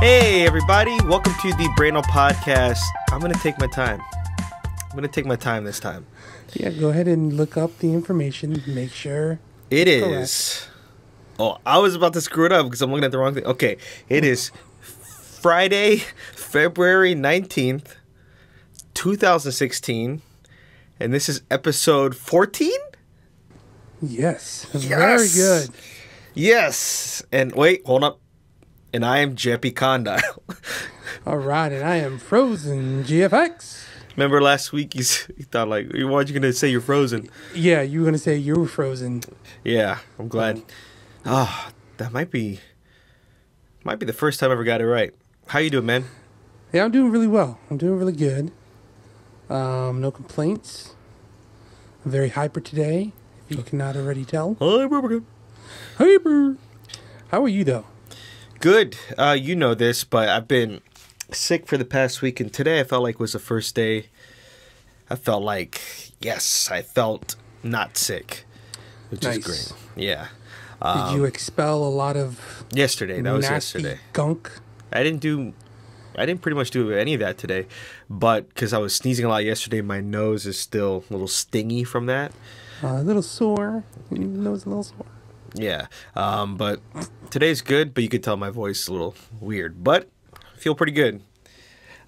Hey everybody, welcome to the Brainal podcast. I'm going to take my time. I'm going to take my time this time. Yeah, go ahead and look up the information, make sure it is correct. Oh, I was about to screw it up because I'm looking at the wrong thing. Okay, it is Friday, February 19th, 2016, and this is episode 14? Yes, very good. Yes, and wait, hold up. And I am Jepi Condile. All right, and I am Frozen GFX. Remember last week you thought like, why are you going to say you're frozen? Yeah, you were going to say you were frozen. Yeah, I'm glad. That might be the first time I ever got it right. How you doing, man? Yeah, I'm doing really well. I'm doing really good. No complaints. I'm very hyper today, if you cannot already tell. Hyper. How are you, though? Good. You know this, but I've been sick for the past week, and today I felt like was the first day I felt like, yes, I felt not sick, which is great. Yeah. Did you expel a lot of yesterday? That was nasty yesterday. Gunk? I didn't pretty much do any of that today, but because I was sneezing a lot yesterday, my nose is still a little stingy from that. A little sore. Your nose is a little sore. Yeah, but today's good, but you could tell my voice is a little weird, but I feel pretty good.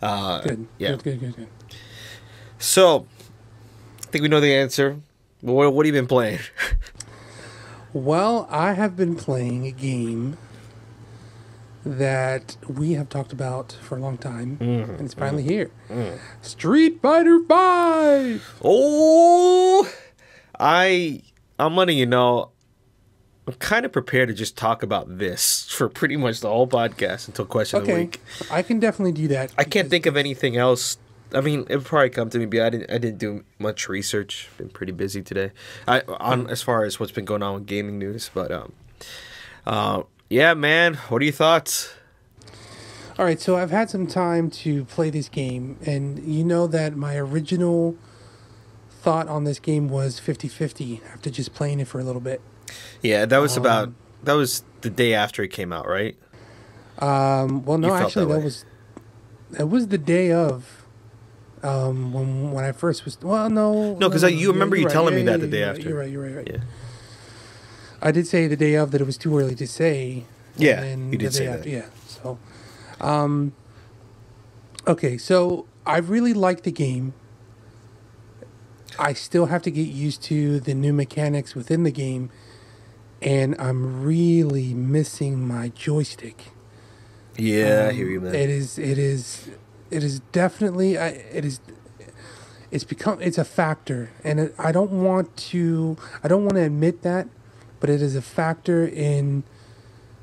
Good. Yeah. Good. So, I think we know the answer. What have you been playing? Well, I have been playing a game that we have talked about for a long time, and it's finally here. Street Fighter V! Oh! I'm letting you know, I'm kind of prepared to just talk about this for pretty much the whole podcast until question of the week. I can definitely do that. I can't think of anything else. I mean, it would probably come to me, but I didn't do much research. Been pretty busy today. As far as what's been going on with gaming news, but yeah, man. What are your thoughts? All right, so I've had some time to play this game, and you know that my original thought on this game was 50-50 after just playing it for a little bit. Yeah, that was that was the day after it came out, right? Well, no, actually, that was the day of. When I first was no, because you remember you telling me that the day after. You're right. Yeah. I did say the day of that it was too early to say. Yeah, you did say that. Yeah, so, okay, so I really like the game. I still have to get used to the new mechanics within the game, and I'm really missing my joystick. Yeah, I hear you, man. It is definitely it's a factor, and I don't want to admit that, but it is a factor in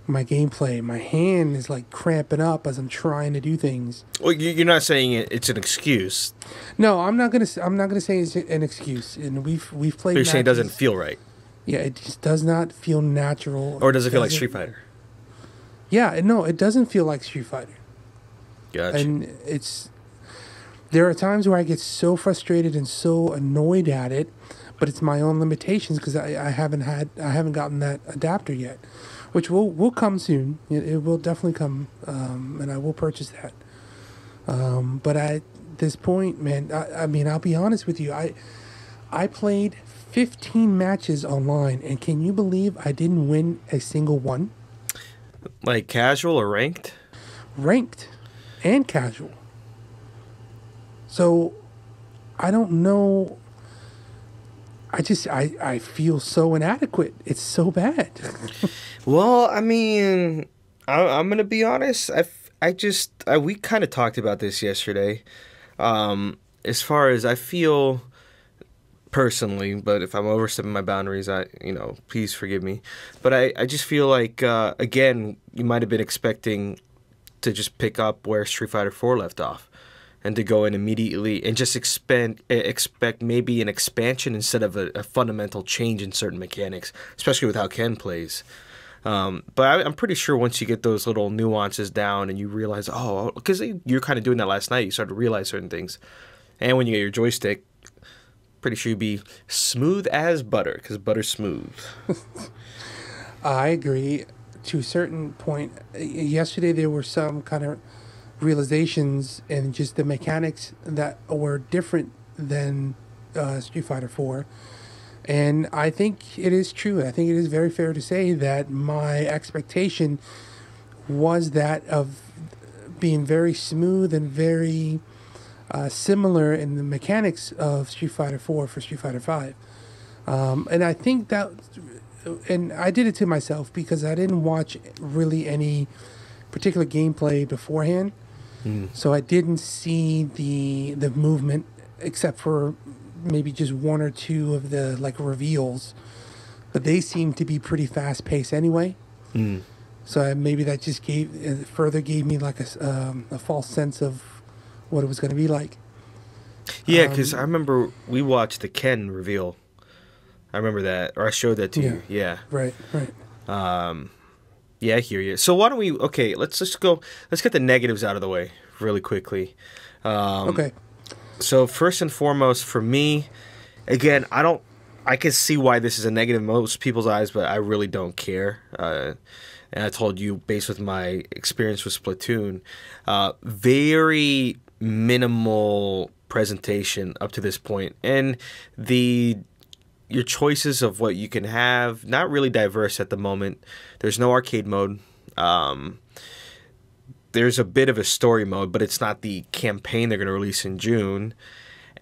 my gameplay. My hand is like cramping up as I'm trying to do things. Well, you're not saying it's an excuse. No, I'm not gonna say it's an excuse. And we've played. You're saying it doesn't feel right. Yeah, it just does not feel natural. Or does it feel like Street Fighter? Yeah, no, it doesn't feel like Street Fighter. Gotcha. And there are times where I get so frustrated and so annoyed at it, but it's my own limitations because I haven't gotten that adapter yet, which will come soon. It will definitely come, and I will purchase that. But at this point, man, I mean, I'll be honest with you. I played 15 matches online, and can you believe I didn't win a single one? Like casual or ranked? Ranked and casual. So I don't know. I feel so inadequate. It's so bad. Well, I mean, I'm gonna be honest. We kind of talked about this yesterday. As far as I feel personally, but if I'm overstepping my boundaries, please forgive me. But I just feel like again, you might have been expecting to just pick up where Street Fighter 4 left off, and to go in immediately and just expect maybe an expansion instead of a fundamental change in certain mechanics, especially with how Ken plays. But I'm pretty sure once you get those little nuances down and you realize, because you're kind of doing that last night, you start to realize certain things. And when you get your joystick, pretty sure you'd be smooth as butter, because butter's smooth. I agree. to a certain point. Yesterday there were some kind of realizations and just the mechanics that were different than Street Fighter 4. And I think it is true. I think it is very fair to say that my expectation was that of being very smooth and very similar in the mechanics of Street Fighter 4 for Street Fighter 5. And I think that, and I did it to myself because I didn't watch really any particular gameplay beforehand. So I didn't see the movement except for maybe just one or two of the like reveals, but they seem to be pretty fast paced anyway. So maybe that just further gave me like a false sense of what it was going to be like. Yeah, because I remember we watched the Ken reveal. I remember that, or I showed that to you. Yeah. Right. Yeah, I hear you. So why don't we? Okay, let's just go. Let's get the negatives out of the way really quickly. Okay. So first and foremost, for me, again, I can see why this is a negative in most people's eyes, but I really don't care. And I told you, based with my experience with Splatoon, very minimal presentation up to this point, and your choices of what you can have, not really diverse at the moment. There's no arcade mode. There's a bit of a story mode, but it's not the campaign they're going to release in June.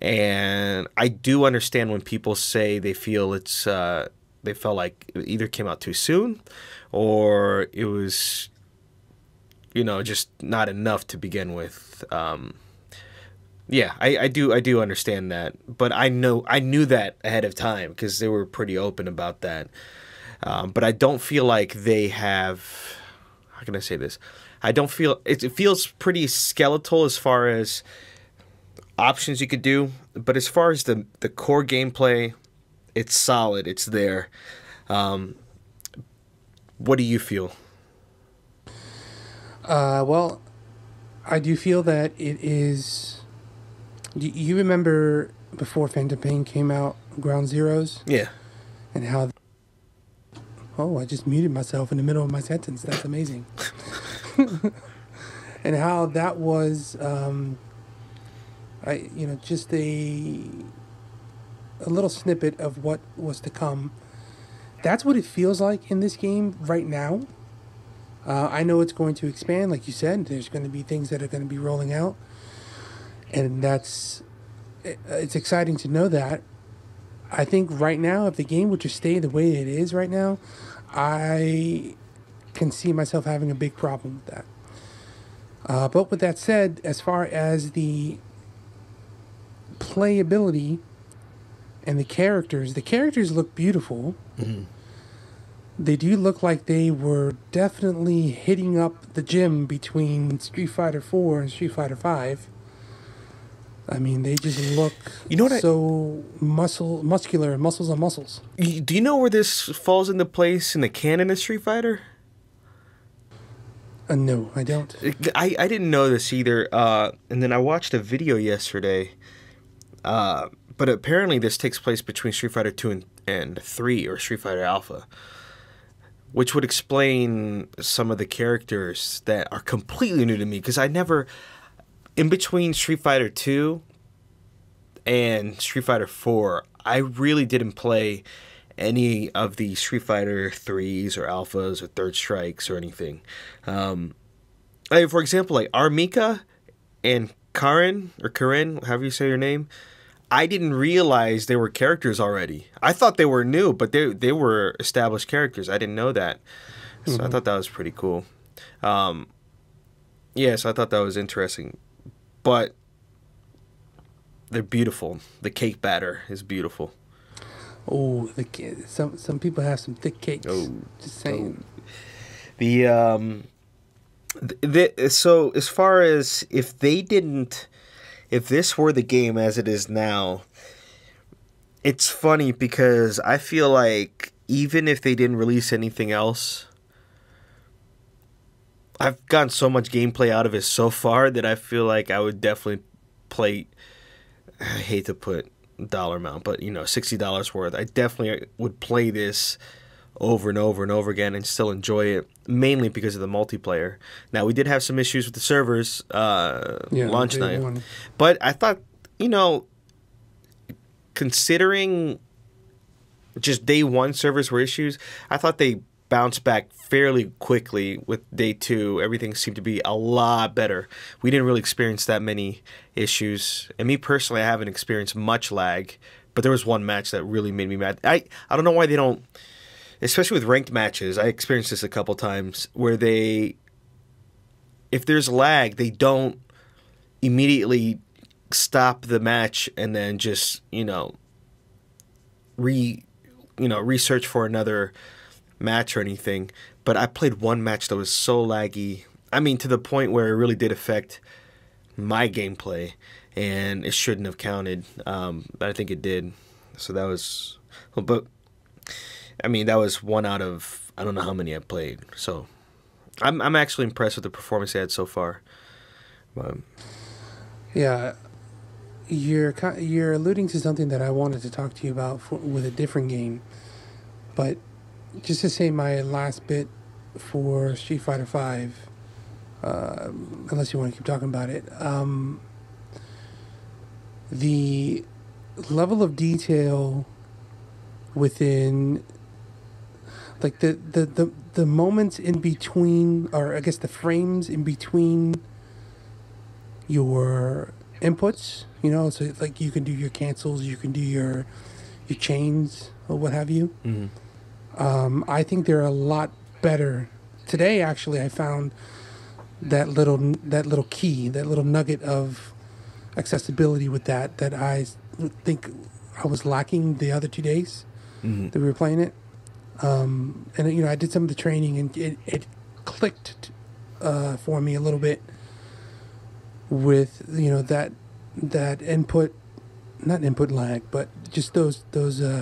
And I do understand when people say they feel they felt like it either came out too soon or it was, just not enough to begin with. Yeah, I do understand that, but I knew that ahead of time because they were pretty open about that. But I don't feel like they have. How can I say this? I don't feel it feels pretty skeletal as far as options you could do, but as far as the core gameplay, it's solid. It's there. What do you feel? Well, I do feel that it is. You remember before Phantom Pain came out, Ground Zeroes? Yeah. And how... Oh, I just muted myself in the middle of my sentence. That's amazing. And how that was, just a little snippet of what was to come. That's what it feels like in this game right now. I know it's going to expand, like you said. There's going to be things that are going to be rolling out. And it's exciting to know that. I think right now, if the game would just stay the way it is right now, I can see myself having a big problem with that. But with that said, as far as the playability and the characters look beautiful. Mm-hmm. They do look like they were definitely hitting up the gym between Street Fighter 4 and Street Fighter 5. I mean, they just look so muscular, muscles on muscles. Do you know where this falls into place in the canon of Street Fighter? No, I don't. I didn't know this either. And then I watched a video yesterday. But apparently this takes place between Street Fighter 2 and 3, or Street Fighter Alpha. Which would explain some of the characters that are completely new to me. Because I never... In between Street Fighter 2 and Street Fighter 4, I really didn't play any of the Street Fighter 3s or Alphas or Third Strikes or anything. For example, like Armika and Karen, however you say your name, I didn't realize they were characters already. I thought they were new, but they were established characters. I didn't know that. So I thought that was pretty cool. So I thought that was interesting. But they're beautiful. The cake batter is beautiful. Oh, some people have some thick cakes. Oh, just saying. So as far as if this were the game as it is now, it's funny because I feel like even if they didn't release anything else, I've gotten so much gameplay out of it so far that I feel like I would definitely play. I hate to put a dollar amount, but $60 worth. I definitely would play this over and over and over again and still enjoy it, mainly because of the multiplayer. Now, we did have some issues with the servers launch night, but I thought, you know, considering just day one servers were issues, I thought they bounced back fairly quickly with day two. Everything seemed to be a lot better. We didn't really experience that many issues. And me personally, I haven't experienced much lag, but there was one match that really made me mad. I don't know why they don't, especially with ranked matches, I experienced this a couple times, where they, if there's lag, they don't immediately stop the match and then just, research for another match or anything. But I played one match that was so laggy. I mean, to the point where it really did affect my gameplay, and it shouldn't have counted. But I think it did. So that was, but I mean, that was one out of I don't know how many I played. So I'm actually impressed with the performance they had so far. Yeah, you're alluding to something that I wanted to talk to you about with a different game, but just to say my last bit for Street Fighter V, unless you want to keep talking about it, the level of detail within, like the moments in between, or I guess the frames in between your inputs, so like you can do your cancels, you can do your chains or what have you. Mm-hmm. I think they're a lot better. Today, actually, I found that little key, that little nugget of accessibility with that I think I was lacking the other 2 days that we were playing it. And I did some of the training, and it clicked for me a little bit with that input, not input lag, but just those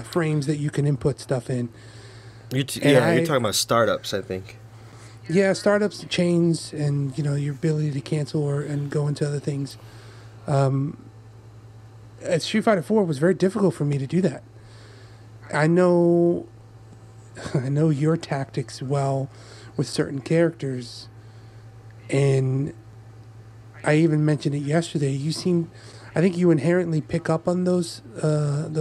frames that you can input stuff in. You're talking about startups, I think. Yeah, startups, chains, and your ability to cancel and go into other things. At Street Fighter 4, it was very difficult for me to do that. I know your tactics well with certain characters, and I even mentioned it yesterday. I think you inherently pick up on those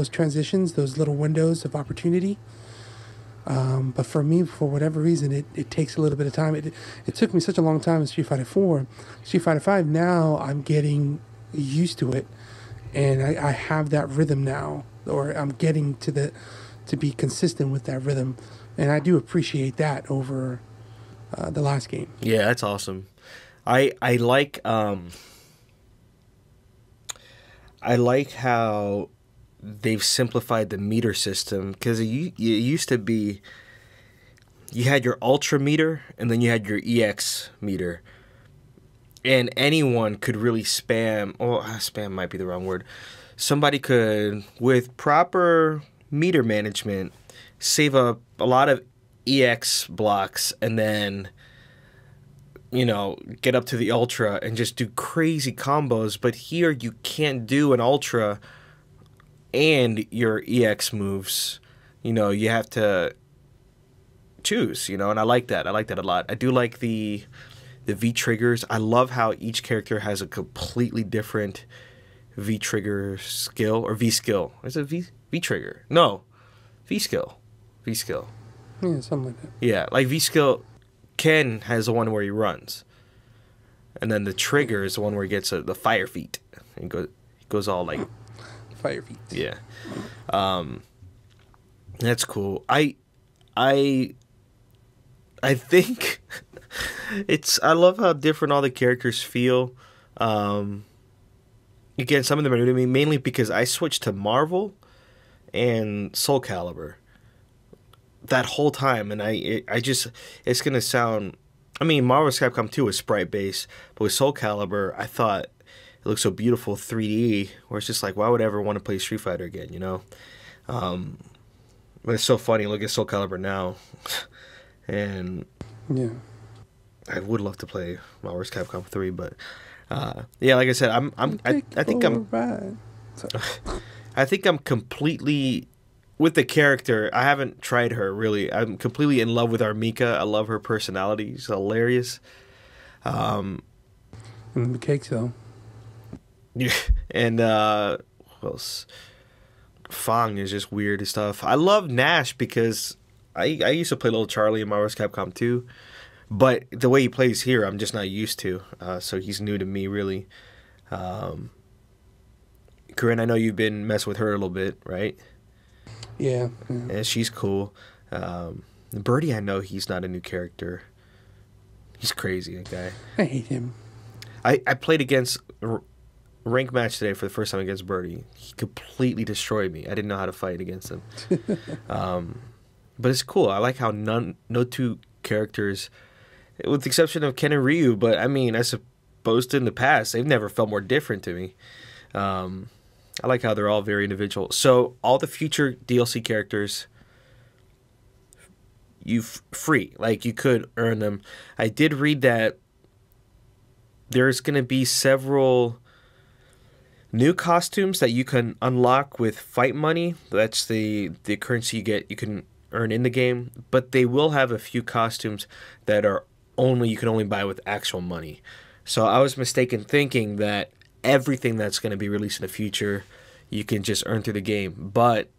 transitions, those little windows of opportunity. But for me, for whatever reason, it takes a little bit of time. It took me such a long time in Street Fighter 4. Street Fighter 5, now I'm getting used to it, and I have that rhythm now, or I'm getting to be consistent with that rhythm, and I do appreciate that over the last game. Yeah, that's awesome. I like how they've simplified the meter system, because it used to be you had your ultra meter and then you had your EX meter, and anyone could really spam. Oh, spam might be the wrong word. Somebody could, with proper meter management, save up a lot of EX blocks and then get up to the ultra and just do crazy combos. But here you can't do an ultra and your EX moves. You have to choose, and I like that. I like that a lot. I do like the V triggers. I love how each character has a completely different V trigger skill, or V skill. Is it V trigger? No. V skill. V skill. Yeah, something like that. Yeah, like V skill, Ken has the one where he runs, and then the trigger is the one where he gets the fire feet, and goes all like fire feet. Yeah, that's cool. I think I love how different all the characters feel. Again, some of them are new to me, mainly because I switched to Marvel and Soul Calibur that whole time, and I just, it's gonna sound, I mean, Marvel vs. Capcom 2 was sprite based, but with Soul Calibur, I thought it looked so beautiful 3D, where it's just like, why would I ever want to play Street Fighter again, But it's so funny. Look at Soul Calibur now, and yeah, I would love to play Marvel vs. Capcom 3, but yeah, like I said, I think I'm completely with the character, I haven't tried her really. I'm completely in love with Armika. I love her personality. She's hilarious. And the cake, though. Yeah, and who else? Fong is just weird and stuff. I love Nash because I used to play Little Charlie in Marvel vs. Capcom 2, but the way he plays here, I'm just not used to. So he's new to me, really. Corinne, I know you've been messing with her a little bit, right? Yeah. And she's cool. Birdie, I know he's not a new character. He's crazy, that guy. I hate him. I played against a rank match today for the first time against Birdie. He completely destroyed me. I didn't know how to fight against him. But it's cool. I like how no two characters, with the exception of Ken and Ryu, but I mean, as opposed to in the past, they've never felt more different to me. I like how they're all very individual. So all the future DLC characters, you free. Like, you could earn them. I did read that there's going to be several new costumes that you can unlock with fight money. That's the currency you can earn in the game. But they will have a few costumes that are you can only buy with actual money. So I was mistaken thinking that everything that's going to be released in the future you can just earn through the game. But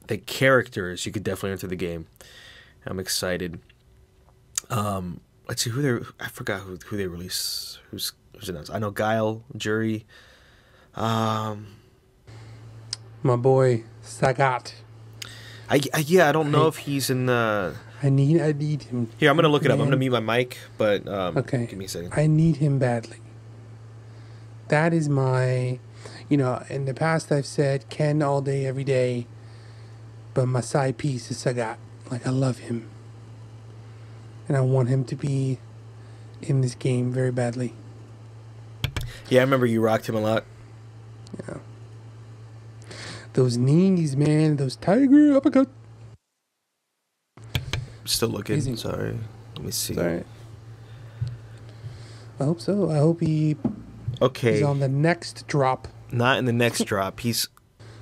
the characters you could definitely earn through the game. I'm excited. Let's see I forgot who they released. Who's announced? I know Guile, Jury. My boy Sagat. I don't know if he's in the. I need him. Here, I'm gonna look it up. I'm gonna mute my mic, but okay. Give me a second. I need him badly. That is my, in the past I've said Ken all day, every day, but my side piece is Sagat. Like, I love him. And I want him to be in this game very badly. Yeah, I remember you rocked him a lot. Yeah. Those knees, man. Those tiger uppercut. Still looking. Amazing. Sorry. Let me see. Sorry. I hope so. I hope he's on the next drop. Not in the next drop. He's...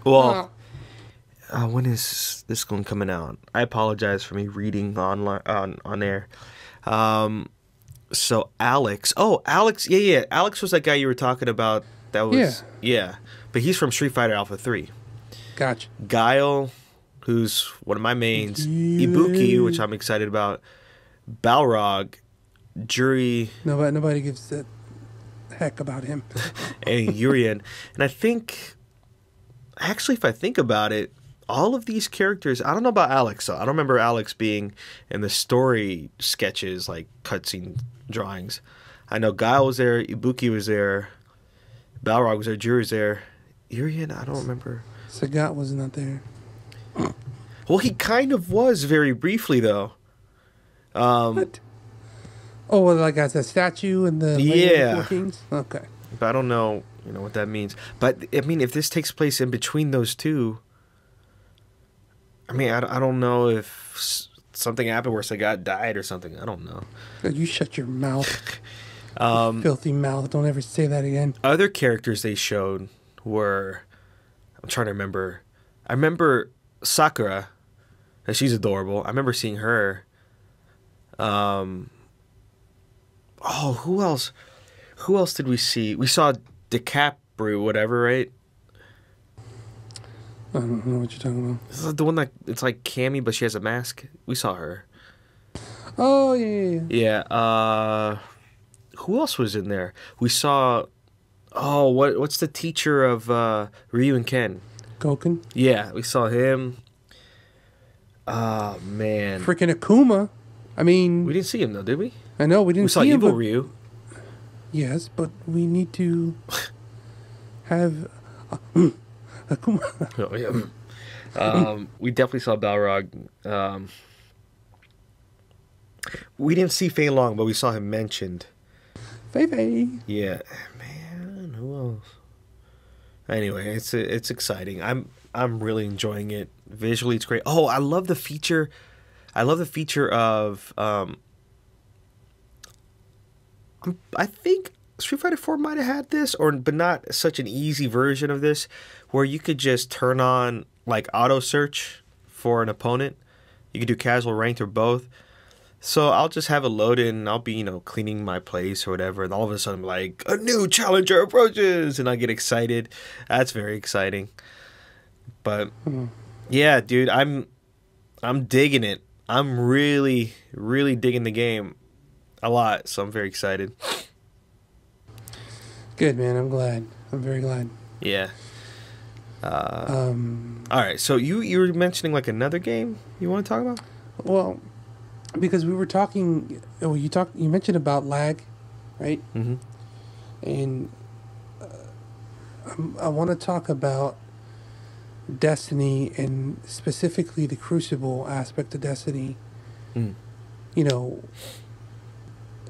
Well... when is this one coming out? I apologize for me reading online on air. So Alex. Oh, Alex. Yeah. Alex was that guy you were talking about. That was yeah. But he's from Street Fighter Alpha 3. Gotcha. Guile, who's one of my mains. Ibuki, which I'm excited about. Balrog, Jury. Nobody gives a heck about him. And Urien. And I think, actually, if I think about it, all of these characters, I don't know about Alex, though. I don't remember Alex being in the story sketches, like cutscene drawings. I know Guile was there, Ibuki was there, Balrog was there, Jury was there. Urien, I don't remember. Sagat was not there. Well, he kind of was very briefly, though. What? Oh, well, like as a statue in the yeah. 14s? Okay. But I don't know, what that means. But, I mean, if this takes place in between those two... I mean, I don't know if something happened where Sagat died or something. I don't know. You shut your mouth. Filthy mouth. Don't ever say that again. Other characters they showed were... I'm trying to remember. I remember Sakura. And she's adorable. I remember seeing her. Oh, who else? Who else did we see? We saw DiCaprio, whatever, right? I don't know what you're talking about. This is the one that it's like Cammy, but she has a mask. We saw her. Oh yeah. Yeah. Who else was in there? We saw. Oh, what's the teacher of Ryu and Ken? Goken. Yeah, we saw him. Oh man. Freaking Akuma. I mean. We didn't see him though, did we? I know we didn't see him. We saw Evil but, Ryu. Yes, but we need to have. Oh, yeah. We definitely saw Balrog. We didn't see Fei Long, but we saw him mentioned. Fei. Yeah, man. Who else? Anyway, it's exciting. I'm really enjoying it. Visually, it's great. Oh, I love the feature. I love the feature of. I think Street Fighter 4 might have had this, but not such an easy version of this, where you could just turn on like auto search for an opponent. You can do casual, ranked, or both. So I'll just have it loaded and I'll be, cleaning my place or whatever. And all of a sudden, I'm like, a new challenger approaches. And I get excited. That's very exciting. But yeah, dude, I'm digging it. I'm really, really digging the game a lot. So I'm very excited. Good, man. I'm glad. I'm very glad. Yeah. All right. So you were mentioning like another game you want to talk about? Well, because we were talking, you mentioned about lag, right? Mm-hmm. And I want to talk about Destiny and specifically the Crucible aspect of Destiny. Mm. You know,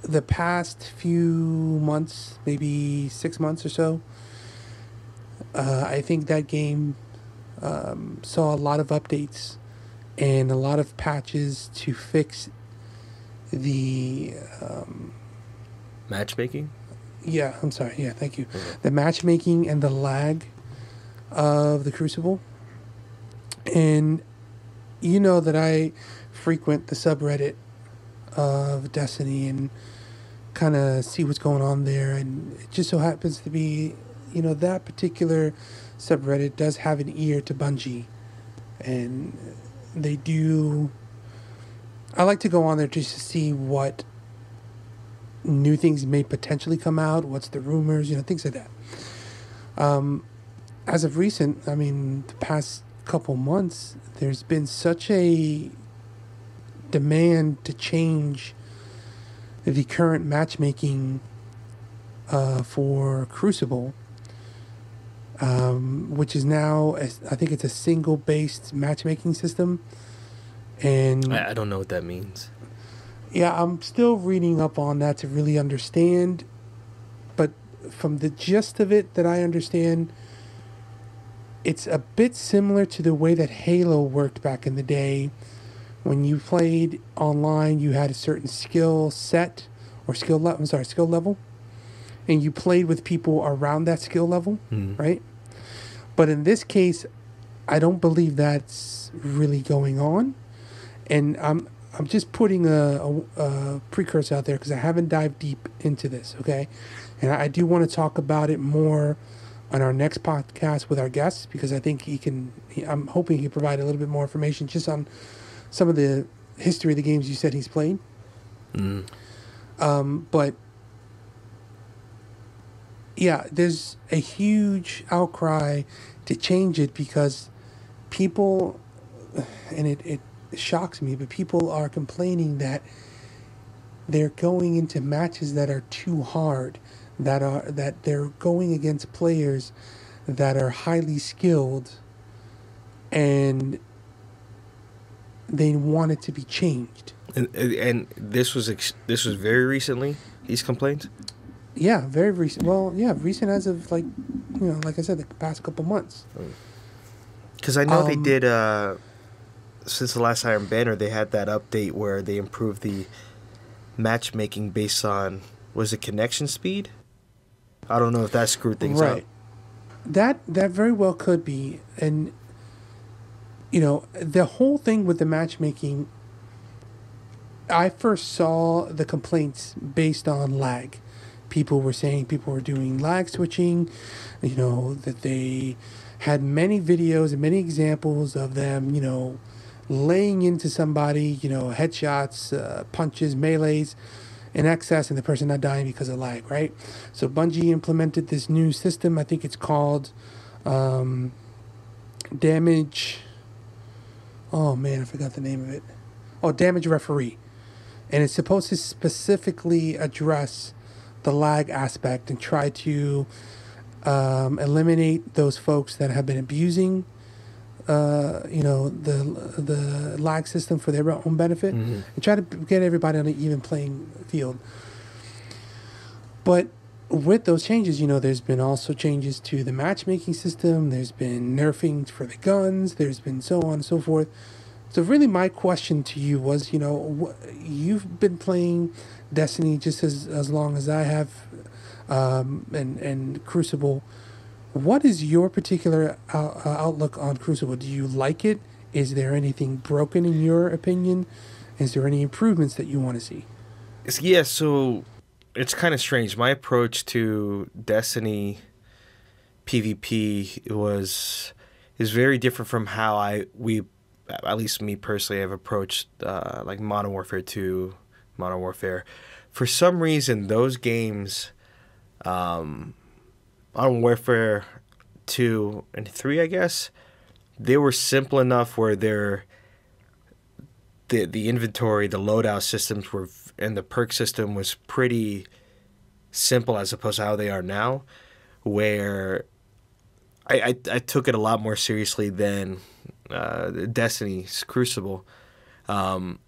the past few months, maybe 6 months or so, I think that game saw a lot of updates and a lot of patches to fix the Matchmaking? yeah, I'm sorry. Yeah, thank you. Okay. The matchmaking and the lag of the Crucible. And you know that I frequent the subreddit of Destiny and kind of see what's going on there. And it just so happens to be, that particular subreddit does have an ear to Bungie. And they do... I like to go on there just to see what new things may potentially come out, what's the rumors, things like that. As of recent, the past couple months, there's been such a demand to change the current matchmaking for Crucible, which is now, I think it's a single-based matchmaking system. And I don't know what that means. yeah, I'm still reading up on that to really understand. But from the gist of it that I understand, it's a bit similar to the way that Halo worked back in the day. When you played online, you had a certain skill set or skill level, and you played with people around that skill level, right? But in this case, I don't believe that's really going on, and I'm just putting a precursor out there because I haven't dived deep into this, okay? And I do want to talk about it more on our next podcast with our guests because I think I'm hoping he can provide a little bit more information just on some of the history of the games you said he's played. But yeah, there's a huge outcry to change it because people, and it shocks me, but people are complaining that they're going into matches that are too hard, that they're going against players that are highly skilled, and they want it to be changed. And this was very recently. These complaints. Yeah, very recent. Well, yeah, recent as of like I said, the past couple months. Because I know they did. Since the last Iron Banner, they had that update where they improved the matchmaking based on, was it connection speed? I don't know if that screwed things up. Right. That very well could be, and the whole thing with the matchmaking. I first saw the complaints based on lag. People were saying people were doing lag switching, that they had many videos and many examples of them, laying into somebody, headshots, punches, melees in excess, and the person not dying because of lag, right? So Bungie implemented this new system. I think it's called Damage. Oh man, I forgot the name of it. Oh, Damage Referee. And it's supposed to specifically address the lag aspect and try to eliminate those folks that have been abusing the lag system for their own benefit, and try to get everybody on an even playing field. But with those changes, there's been also changes to the matchmaking system. There's been nerfing for the guns. There's been so on and so forth. So really my question to you was, you've been playing Destiny just as long as I have, and Crucible. What is your particular outlook on Crucible? Do you like it? Is there anything broken in your opinion? Is there any improvements that you want to see? Yeah, so it's kind of strange. My approach to Destiny PvP is very different from how we at least me personally have approached like Modern Warfare 2, Modern Warfare. For some reason, those games, um, Modern Warfare 2 and 3, I guess, they were simple enough where the inventory, the loadout systems were, and the perk system was pretty simple as opposed to how they are now, where I took it a lot more seriously than Destiny's Crucible. Um,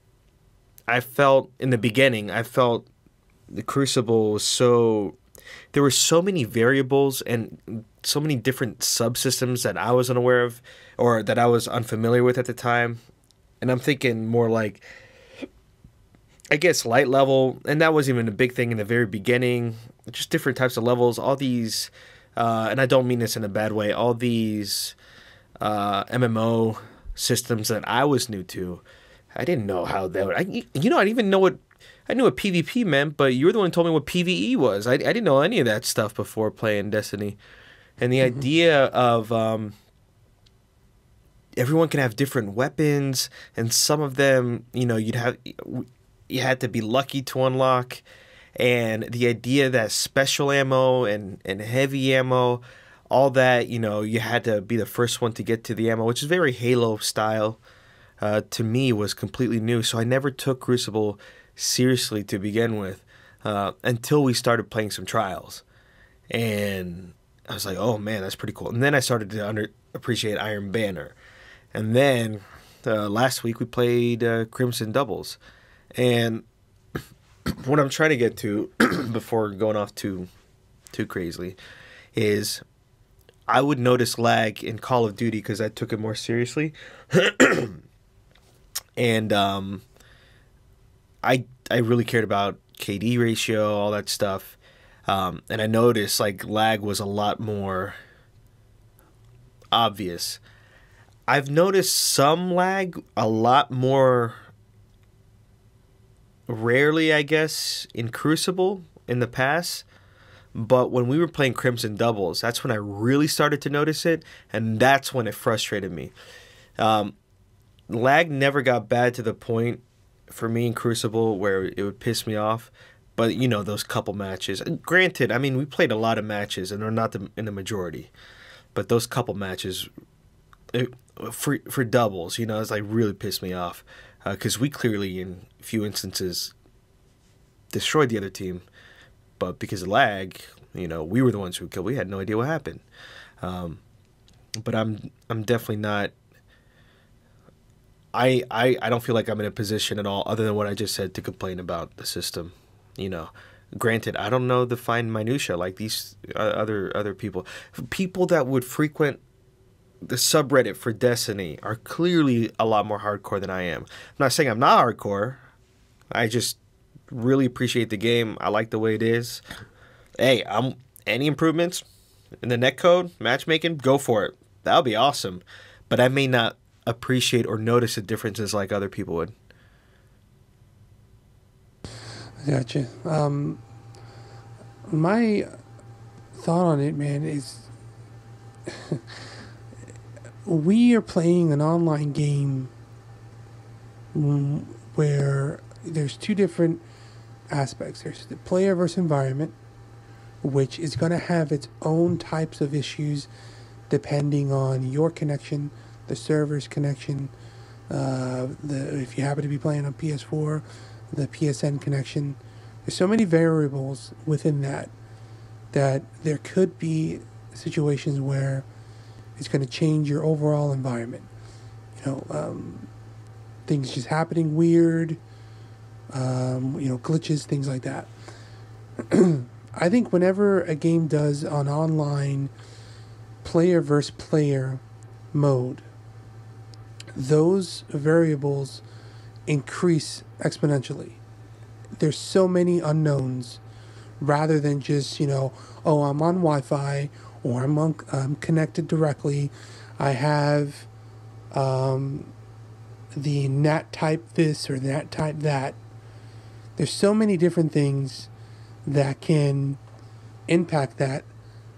I felt in the beginning, I felt the Crucible was so, there were so many variables and so many different subsystems that I was unaware of or that I was unfamiliar with at the time. And I'm thinking more like, I guess, light level, and that wasn't even a big thing in the very beginning. Just different types of levels, all these, and I don't mean this in a bad way, all these MMO systems that I was new to. I didn't know how that would, I didn't even know what, I knew what PvP meant, but you were the one who told me what PvE was. I didn't know any of that stuff before playing Destiny. And the Mm-hmm. idea of everyone can have different weapons, and some of them, you had to be lucky to unlock. And the idea that special ammo and heavy ammo, all that, you had to be the first one to get to the ammo, which is very Halo style, to me was completely new. So I never took Crucible seriously to begin with until we started playing some trials. And I was like, oh man, that's pretty cool. And then I started to appreciate Iron Banner. And then last week we played Crimson Doubles. And what I'm trying to get to before going off too crazily is I would notice lag in Call of Duty because I took it more seriously. And I really cared about KD ratio, all that stuff. And I noticed like lag was a lot more obvious. I've noticed some lag a lot more rarely, I guess, in Crucible in the past. But when we were playing Crimson Doubles, that's when I really started to notice it, and that's when it frustrated me. Lag never got bad to the point for me in Crucible where it would piss me off. But those couple matches. Granted, I mean we played a lot of matches, and they're not in the majority. But those couple matches, for doubles, it's like really pissed me off because we clearly in a few instances destroyed the other team, but because of lag, we were the ones who killed. We had no idea what happened. But I'm definitely not. I don't feel like I'm in a position at all, other than what I just said, to complain about the system. Granted, I don't know the fine minutia like these other people that would frequent the subreddit for Destiny are clearly a lot more hardcore than I am. I'm not saying I'm not hardcore. I just really appreciate the game. I like the way it is. Hey, any improvements in the netcode, matchmaking, go for it. That would be awesome. But I may not appreciate or notice the differences like other people would. Gotcha. My thought on it, man, is we are playing an online game where there's two different aspects. There's the player versus environment, which is going to have its own types of issues depending on your connection, the server's connection, if you happen to be playing on PS4, the PSN connection. There's so many variables within that there could be situations where it's going to change your overall environment. Things just happening weird, glitches, things like that. I think whenever a game does an online player versus player mode, those variables increase exponentially. There's so many unknowns rather than just, oh, I'm on Wi-Fi or I'm connected directly. I have the nat type this or nat type that. There's so many different things that can impact that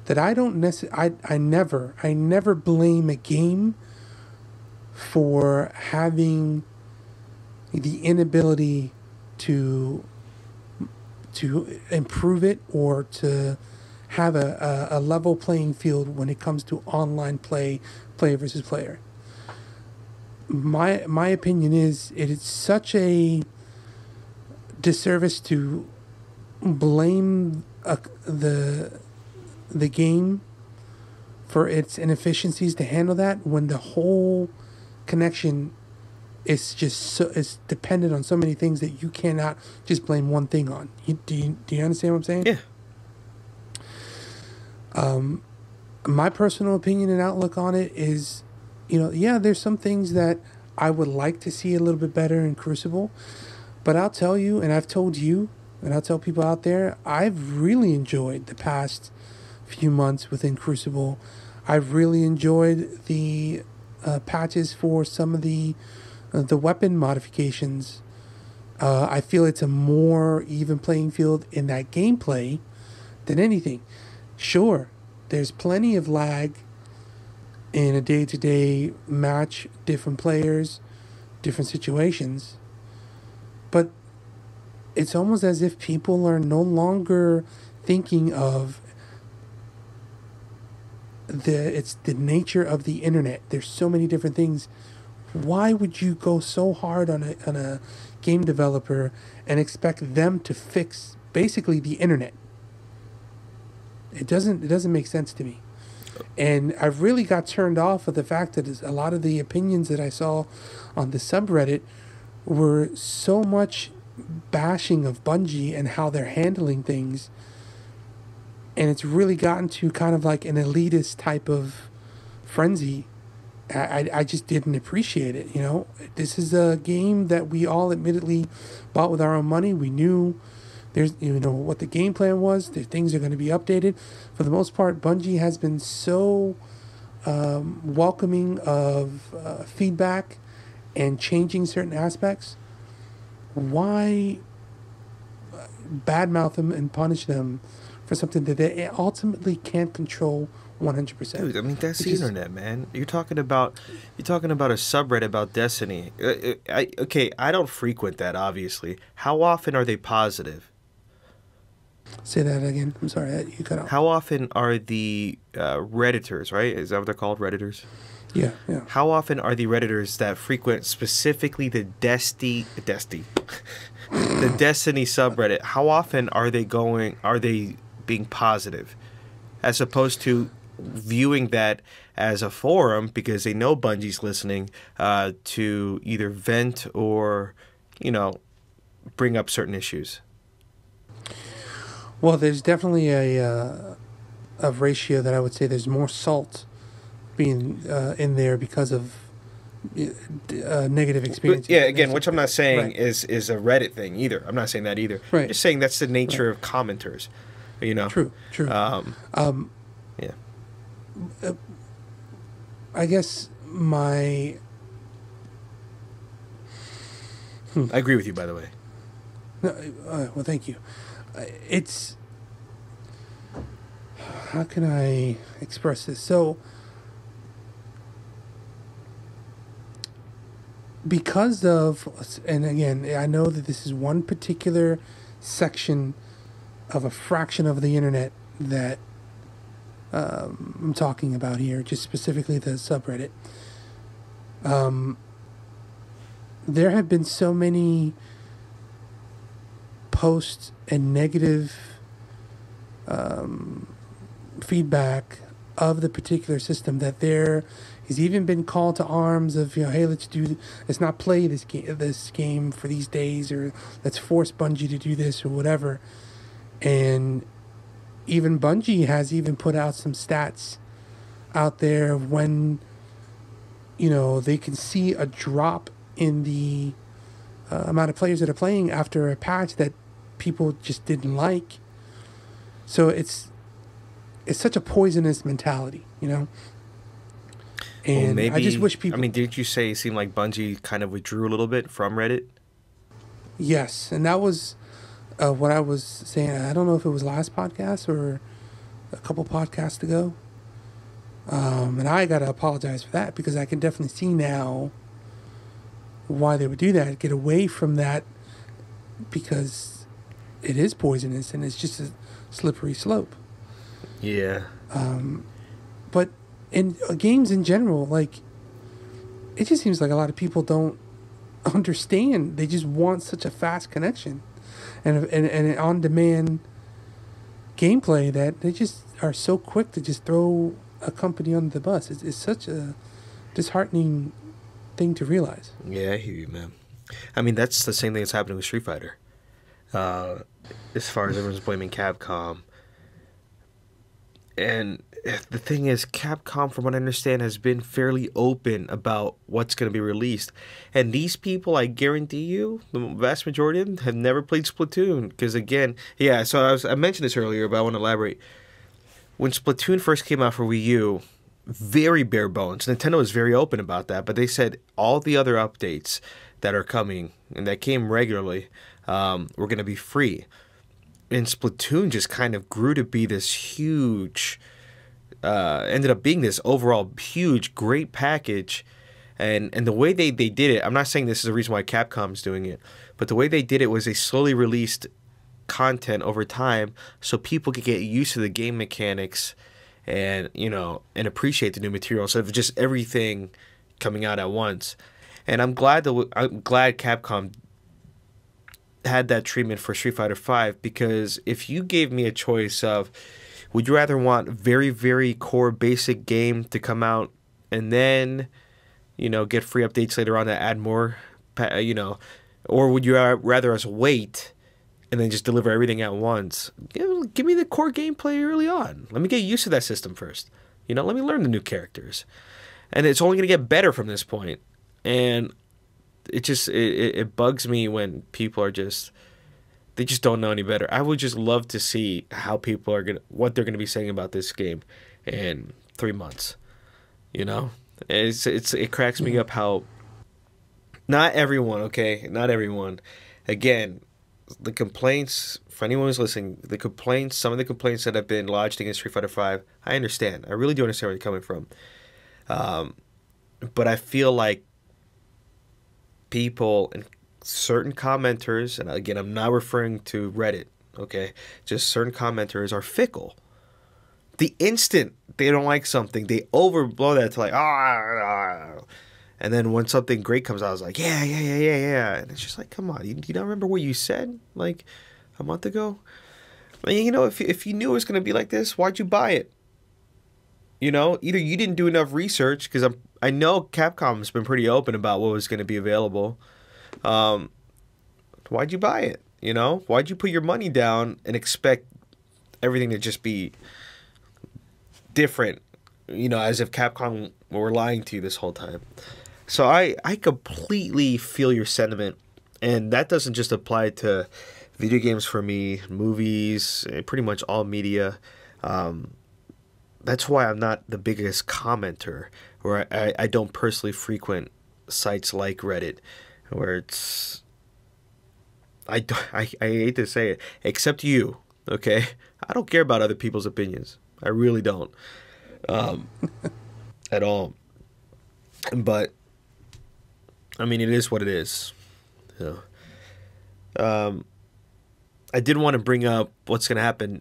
I don't necessarily. I never blame a game for having the inability to improve it or to have a level playing field when it comes to online player versus player. My opinion is it is such a disservice to blame the game for its inefficiencies to handle that when the whole connection is just so it's dependent on so many things that you cannot just blame one thing on. Do you understand what I'm saying? Yeah. My personal opinion and outlook on it is, yeah, there's some things that I would like to see a little bit better in Crucible, but I'll tell you, and I've told you, and I'll tell people out there, I've really enjoyed the past few months within Crucible. I've really enjoyed the patches for some of the weapon modifications. I feel it's a more even playing field in that gameplay than anything. Sure, there's plenty of lag in a day-to-day match, different players, different situations, but it's almost as if people are no longer thinking of it's the nature of the internet. There's so many different things. Why would you go so hard on a game developer and expect them to fix basically the internet? It doesn't make sense to me. And I really got turned off of the fact that a lot of the opinions that I saw on the subreddit were so much bashing of Bungie and how they're handling things. And it's really gotten to kind of like an elitist type of frenzy. I just didn't appreciate it, This is a game that we all admittedly bought with our own money. We knew there's, what the game plan was. The things are going to be updated. For the most part, Bungie has been so welcoming of feedback and changing certain aspects. Why badmouth them and punish them for something that they ultimately can't control 100%? Dude, I mean, that's the internet, man. You're talking about a subreddit about Destiny. I don't frequent that, obviously. How often are they positive? Say that again. I'm sorry, you cut out. How often are the Redditors, right? Is that what they're called, Redditors? Yeah. How often are the Redditors that frequent specifically the Destiny subreddit? How often are they being positive, as opposed to viewing that as a forum because they know Bungie's listening to either vent or, bring up certain issues? Well, there's definitely a ratio that I would say there's more salt being in there because of negative experiences. Yeah, again, which I'm not saying right. is a Reddit thing either. I'm not saying that either. Right. I'm just saying that's the nature of commenters. True. Yeah. I guess I agree with you, by the way. Well, thank you. It's... How can I express this? So, because of... And again, I know that this is one particular section of a fraction of the internet that I'm talking about here, just specifically the subreddit. There have been so many posts and negative feedback of the particular system that there has even been call to arms of, hey, let's not play this game for these days, or let's force Bungie to do this or whatever. And even Bungie has even put out some stats out there of when, they can see a drop in the amount of players that are playing after a patch that people just didn't like. So it's such a poisonous mentality, Well, And I just maybe. wish I people. mean, didn't you say it seemed like Bungie kind of withdrew a little bit from Reddit? Yes, and that was what I was saying. I don't know if it was last podcast or a couple podcasts ago. And I got to apologize for that because I can definitely see now why they would do that. Get away from that because it is poisonous and it's just a slippery slope. Yeah. But in games in general, like, it just seems like a lot of people don't understand. They just want such a fast connection and an on-demand gameplay that they just are so quick to just throw a company under the bus. It's such a disheartening thing to realize. Yeah, I hear you, man. I mean, that's the same thing that's happening with Street Fighter. Uh, as far as everyone's blaming Capcom. And the thing is, Capcom, from what I understand, has been fairly open about what's going to be released. And these people, I guarantee you, the vast majority of them have never played Splatoon. Because again, yeah, so I mentioned this earlier, but I want to elaborate. When Splatoon first came out for Wii U, very bare bones. Nintendo was very open about that, but they said all the other updates that are coming and that came regularly were going to be free. And Splatoon just kind of grew to be this huge, ended up being this overall huge, great package. And the way they did it, I'm not saying this is the reason why Capcom's doing it, but the way they did it was they slowly released content over time so people could get used to the game mechanics and, you know, and appreciate the new material instead of just everything coming out at once. And I'm glad Capcom had that treatment for Street Fighter V, because if you gave me a choice of, would you rather want very, very core basic game to come out and then, you know, get free updates later on to add more, you know, or would you rather us wait and then just deliver everything at once? Give me the core gameplay early on. Let me get used to that system first. You know, let me learn the new characters. And it's only going to get better from this point. And it bugs me when people are they just don't know any better. I would just love to see how people are what they're gonna be saying about this game in 3 months. You know, it cracks me up how not everyone, okay, not everyone. Again, the complaints, for anyone who's listening, some of the complaints that have been lodged against Street Fighter V, I understand. I really do understand where you're coming from. But I feel like people and certain commenters, and again, I'm not referring to Reddit, okay? Just certain commenters are fickle. The instant they don't like something, they overblow that to like, and then when something great comes out, I was like, yeah. And it's just like, come on, you don't remember what you said like a month ago? I mean, you know, if you knew it was going to be like this, why'd you buy it? You know, either you didn't do enough research, because I know Capcom's been pretty open about what was going to be available. Why'd you buy it? You know, why'd you put your money down and expect everything to just be different? You know, as if Capcom were lying to you this whole time. So I completely feel your sentiment, and that doesn't just apply to video games for me, movies, pretty much all media. That's why I'm not the biggest commenter, or I don't personally frequent sites like Reddit, where it's I hate to say it, except you, okay? I don't care about other people's opinions. I really don't, at all. But I mean, it is what it is. You know? I did want to bring up what's going to happen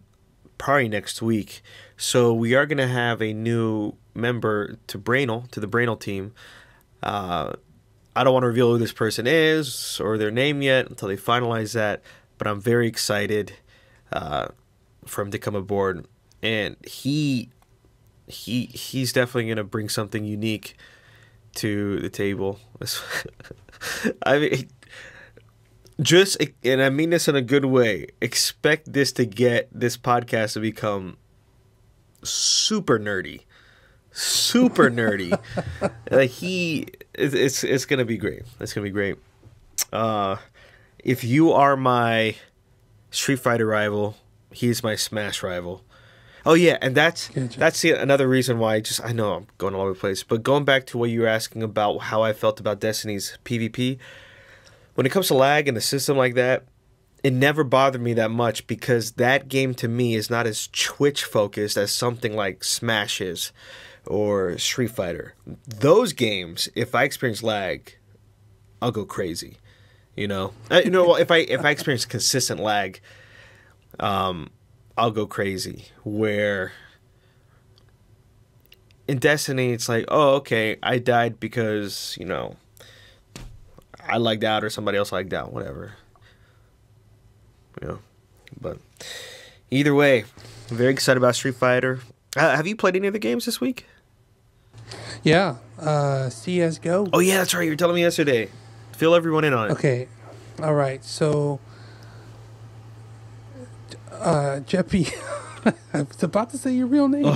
probably next week. So we are going to have a new member to Brainal, to the Brainal team. I don't want to reveal who this person is or their name yet until they finalize that, but I'm very excited for him to come aboard. And he's definitely going to bring something unique to the table. I mean, and I mean this in a good way, expect this podcast to become super nerdy. Like it's gonna be great. It's gonna be great. If you are my Street Fighter rival, he's my Smash rival. Oh yeah, and that's Gotcha. that's the, another reason why I know I'm going all over the place, but going back to what you were asking about how I felt about Destiny's PvP, when it comes to lag in a system like that, it never bothered me that much because that game to me is not as Twitch focused as something like Smash is or Street Fighter. Those games, if I experience lag, I'll go crazy. If I experience consistent lag, I'll go crazy. Where in Destiny, it's like, oh, okay, I died because I lagged out or somebody else lagged out, whatever. But either way, I'm very excited about Street Fighter. Have you played any of the games this week? Yeah, CS:GO. Oh yeah, that's right. You were telling me yesterday. Fill everyone in on it. Okay, all right. So, Jepi, I was about to say your real name.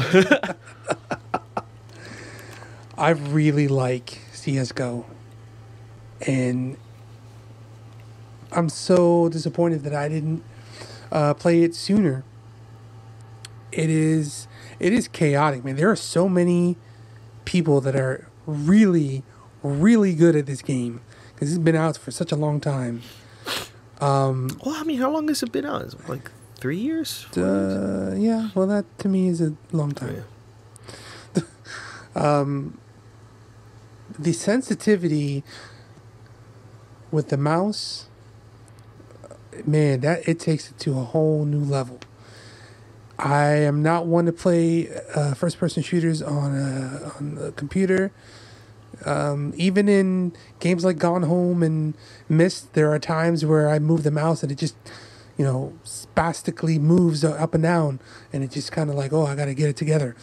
I really like CS:GO, and I'm so disappointed that I didn't play it sooner. It is chaotic, man. There are so many people that are really, really good at this game because it's been out for such a long time. Well, I mean, how long has it been out? Is it like 3 years? 4 years? Yeah, well, that to me is a long time. Oh, yeah. The sensitivity with the mouse, man, that it takes it to a whole new level. I am not one to play first-person shooters on the computer. Even in games like Gone Home and Myst, there are times where I move the mouse and it just, spastically moves up and down, and it's just kind of like, oh, I got to get it together.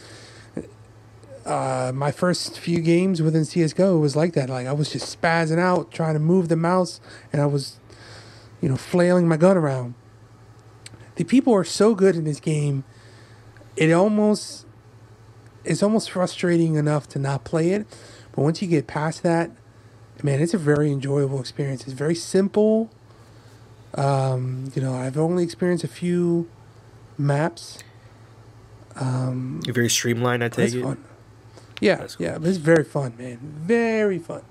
My first few games within CS:GO was like that. Like I was just spazzing out trying to move the mouse, and I was, flailing my gun around. The people are so good in this game. It's almost frustrating enough to not play it, but once you get past that, man, it's a very enjoyable experience. It's very simple. I've only experienced a few maps. You're very streamlined, I take it. Fun. Yeah, That's cool. yeah, but it's very fun, man. Very fun.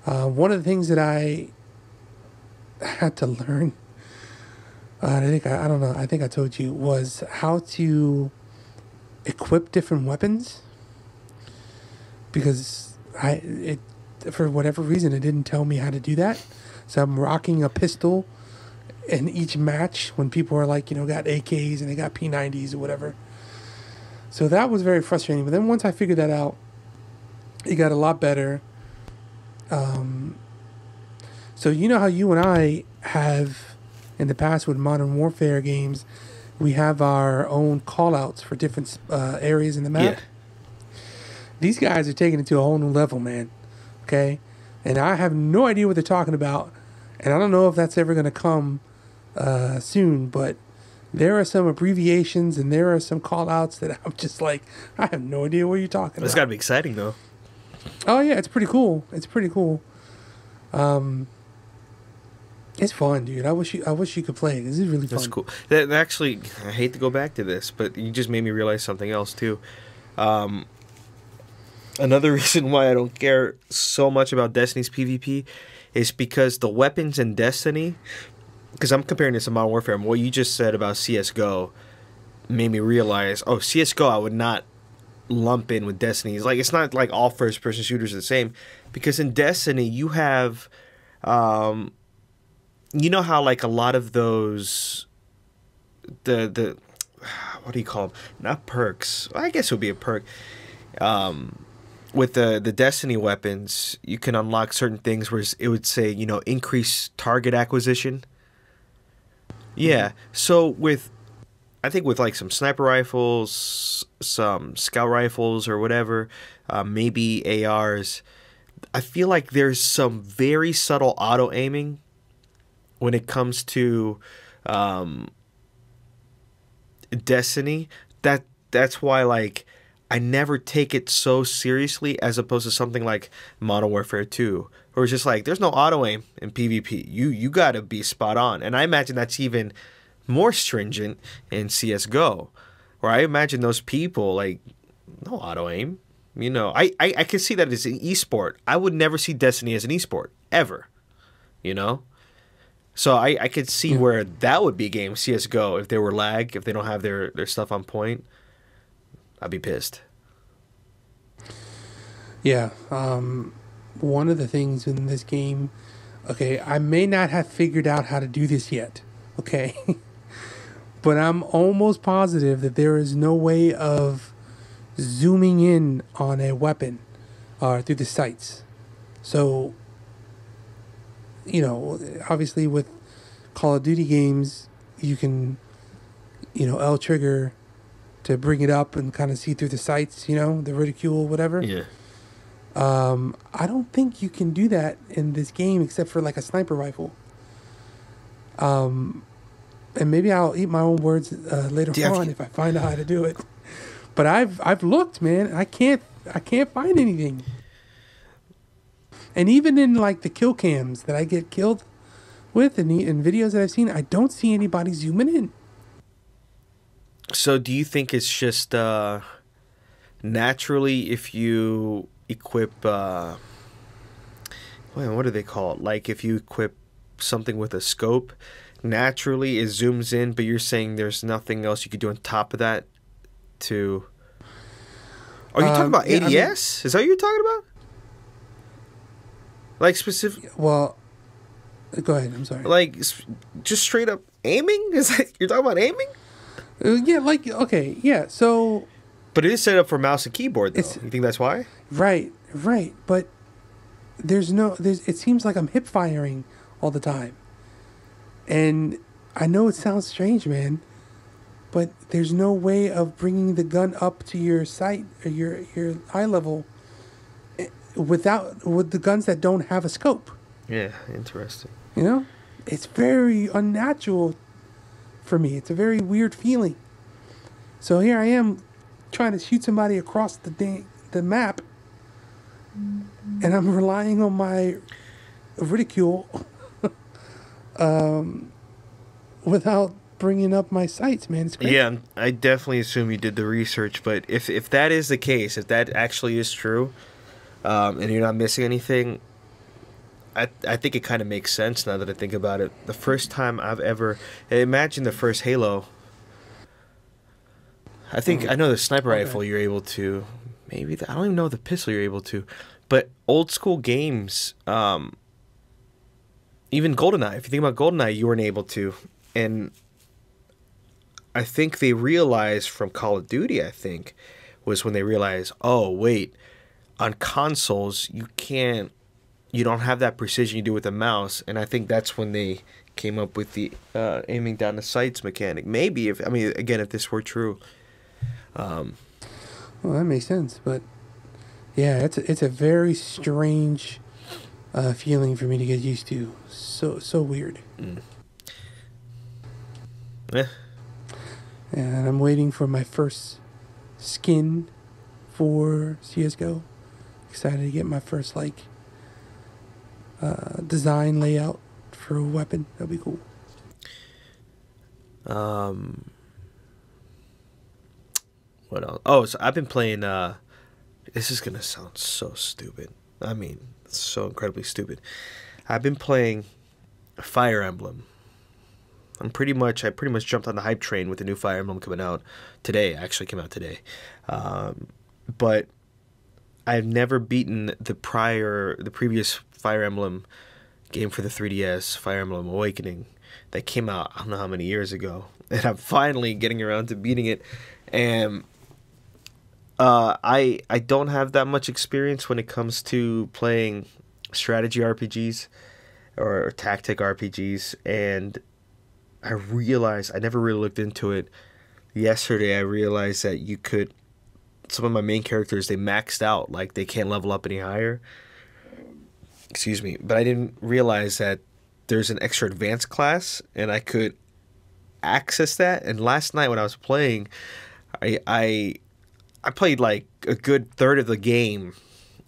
One of the things that I had to learn, I think I told you, was how to equip different weapons. Because for whatever reason, it didn't tell me how to do that. So I'm rocking a pistol in each match when people are like, got AKs and they got P90s or whatever. So that was very frustrating. But then once I figured that out, it got a lot better. So how you and I have in the past with Modern Warfare games, we have our own call-outs for different areas in the map. Yeah. These guys are taking it to a whole new level, man. Okay? And I have no idea what they're talking about. And I don't know if that's ever going to come soon, but there are some abbreviations and there are some call-outs that I'm just like, I have no idea what you're talking about. It's got to be exciting, though. Oh, yeah, it's pretty cool. It's pretty cool. It's fun, dude. I wish you could play it. This is really fun. That's cool. That actually, I hate to go back to this, but you just made me realize something else, too. Another reason why I don't care so much about Destiny's PvP is because the weapons in Destiny, because I'm comparing this to Modern Warfare, and what you just said about CS:GO made me realize, CS:GO I would not lump in with Destiny. It's not like all first-person shooters are the same, because in Destiny you have, how like a lot of those, the what do you call them? Not perks. I guess it would be a perk. With the Destiny weapons, you can unlock certain things where it would say, increase target acquisition. Yeah. So I think with like some sniper rifles, some scout rifles or whatever, maybe ARs, I feel like there's some very subtle auto aiming when it comes to Destiny. That's why like I never take it so seriously as opposed to something like Modern Warfare 2, where it's just like there's no auto aim in PvP. You got to be spot on, and I imagine that's even more stringent in CS:GO. Where I imagine those people like no auto aim. You know, I can see that as an esport. I would never see Destiny as an esport ever. You know, so I could see Yeah. where that would be a game CS:GO if there were lag, if they don't have their stuff on point. I'd be pissed. Yeah. One of the things in this game, okay, I may not have figured out how to do this yet, okay? But I'm almost positive that there is no way of zooming in on a weapon through the sights. So, you know, obviously with Call of Duty games, you can, you know, L trigger to bring it up and kind of see through the sights, you know, the ridicule, whatever. Yeah. I don't think you can do that in this game except for like a sniper rifle. And maybe I'll eat my own words later on if I find out how to do it. But I've looked, man. I can't find anything. And even in like the kill cams that I get killed with and in videos that I've seen, I don't see anybody zooming in. So do you think it's just naturally if you equip what do they call it? Like if you equip something with a scope, naturally it zooms in, but you're saying there's nothing else you could do on top of that to... Are you talking about ADS? I mean, is that what you're talking about? Like specific... Well, go ahead. I'm sorry. Like just straight up aiming? Is that you're talking about aiming? Yeah, like, okay, yeah, so... But it is set up for mouse and keyboard, though. You think that's why? Right, but it seems like I'm hip firing all the time. And I know it sounds strange, man, but there's no way of bringing the gun up to your sight or your eye level with the guns that don't have a scope. Yeah, interesting. You know? It's very unnatural for me. It's a very weird feeling. So here I am trying to shoot somebody across the map, and I'm relying on my ridicule without bringing up my sights, man. It's crazy. Yeah, I definitely assume you did the research, but if that is the case, if that actually is true, and you're not missing anything, I think it kind of makes sense now that I think about it. The first time I've ever... Imagine the first Halo. I know the sniper rifle you're able to... Maybe... I don't even know the pistol you're able to. But old school games... even GoldenEye. If you think about GoldenEye, you weren't able to. And I think they realized from Call of Duty, was when they realized, oh, wait, on consoles, you don't have that precision you do with a mouse. And I think that's when they came up with the aiming down the sights mechanic. Maybe, if this were true. Well, that makes sense. But yeah, it's a very strange feeling for me to get used to. So weird. Yeah. And I'm waiting for my first skin for CSGO. Excited to get my first design layout for a weapon. That'll be cool. What else? Oh, so I've been playing. This is gonna sound so stupid. I mean, it's so incredibly stupid. I've been playing Fire Emblem. I pretty much jumped on the hype train with the new Fire Emblem coming out today. Actually, came out today. But I've never beaten the previous Fire Emblem game for the 3DS, Fire Emblem Awakening, that came out I don't know how many years ago, and I'm finally getting around to beating it. And I don't have that much experience when it comes to playing strategy RPGs or tactic RPGs, and I realized I never really looked into it. Yesterday I realized that some of my main characters, they maxed out, like they can't level up any higher. Excuse me, but I didn't realize that there's an extra advanced class and I could access that. And last night when I was playing, I played like a good third of the game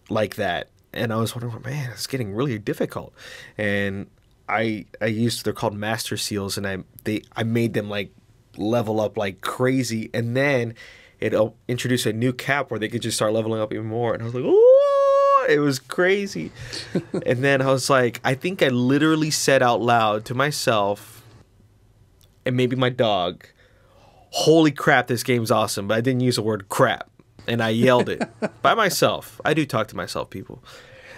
like that, and I was wondering, man, it's getting really difficult. And they're called Master Seals, and I made them like level up like crazy, and then it'll introduce a new cap where they could just start leveling up even more. And I was like, oh, it was crazy. And then I was like, I think I literally said out loud to myself and maybe my dog, holy crap, this game's awesome. But I didn't use the word crap. And I yelled it by myself. I do talk to myself, people.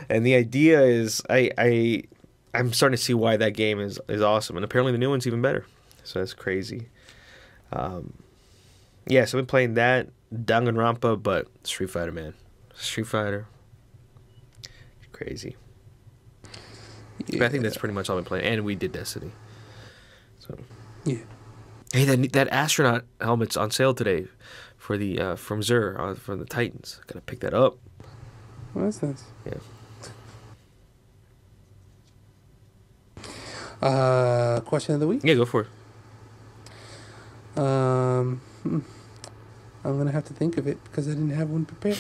And the idea is I'm starting to see why that game is awesome. And apparently the new one's even better. So that's crazy. Yeah, so I've been playing that, Danganronpa, but Street Fighter, man. Street Fighter. Crazy. Yeah. But I think that's pretty much all I've been playing. And we did Destiny. So Yeah. Hey, that astronaut helmet's on sale today for the from Zur, from the Titans. Gotta pick that up. Well, that's nice. Yeah. Question of the week? Yeah, go for it. I'm gonna have to think of it because I didn't have one prepared.